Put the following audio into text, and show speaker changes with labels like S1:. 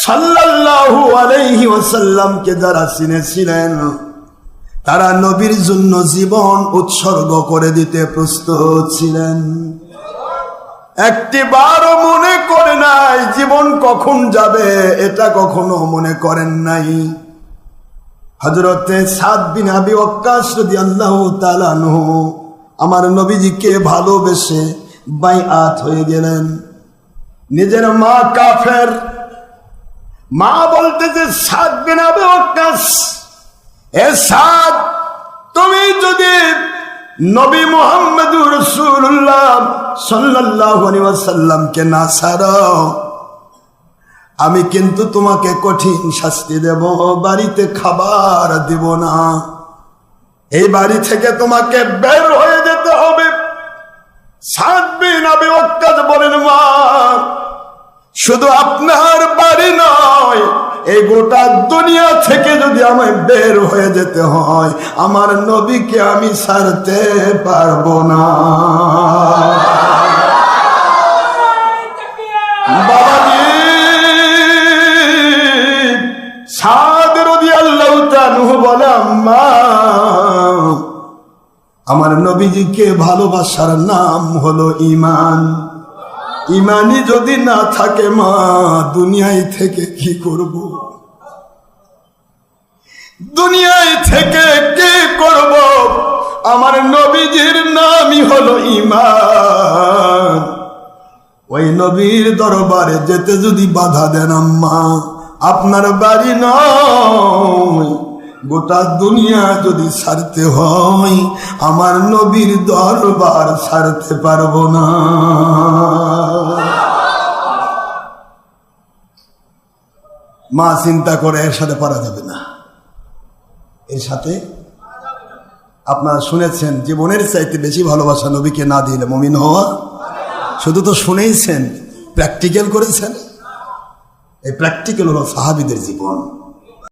S1: সাল্লাল্লাহু আলাইহি ওয়াসাল্লামকে যারা চিনেছিলেন তারা নবীর জন্য জীবন উৎসর্গ করে দিতে প্রস্তুত ছিলেন। একটিবারও মনে করে নাই জীবন কখন যাবে, এটা কখনো মনে করেন নাই। হযরতে সাদ বিন আবি ওয়াক্কাস রাদিয়াল্লাহু তাআলা আনহু আমার নবীজিকে ভালোবেসে বাইআত হয়ে গেলেন। নিজের মা কাফের, মা বলতেছে সাদ বিন আবি ওয়াক্কাস, এ সাদ, তুমি যদি নবী মুহাম্মদুর রাসূলুল্লাহ সাল্লাল্লাহু আলাইহি ওয়াসাল্লামকে না ছাড়ো, আমি কিন্তু তোমাকে কঠিন শাস্তি দেব, বাড়িতে খাবার দিব না, এই বাড়ি থেকে তোমাকে বের হয়ে যেতে হবে। সাদ বিন আবি ওয়াক্কাস বলেন, মা, শুধু আপনার বাড়ি নয়, এই গোটা দুনিয়া থেকে যদি আমায় বের হয়ে যেতে হয়, আমার নবীকে আমি ছাড়তে পারবো না। বাবাজি, সাদ রাদিয়াল্লাহু তাআলা বলে, আম্মা, আমার নবীজিকে ভালোবাসার নাম হলো ঈমান। ঈমানই যদি না থাকে মা, দুনিয়ায় থেকে কি করব? দুনিয়ায় থেকে কি করব? আমার নবীজির নামই হলো ঈমান। ওই নবীর দরবারে যেতে যদি বাধা দেন আম্মা, আপনার বাড়ি নয়, গোটা দুনিয়া যদি ছাড়তে হয়, আমার নবীর দরবার ছাড়তে পারবো না। মা চিন্তা করে এর সাথে পারা যাবে না, এর সাথে। আপনারা শুনেছেন, জীবনের চাইতে বেশি ভালোবাসা নবীকে না দিলে মুমিন হওয়া। শুধু তো শুনেইছেন, প্র্যাকটিক্যাল করেছেন। এই প্র্যাকটিক্যাল হলো সাহাবীদের জীবন।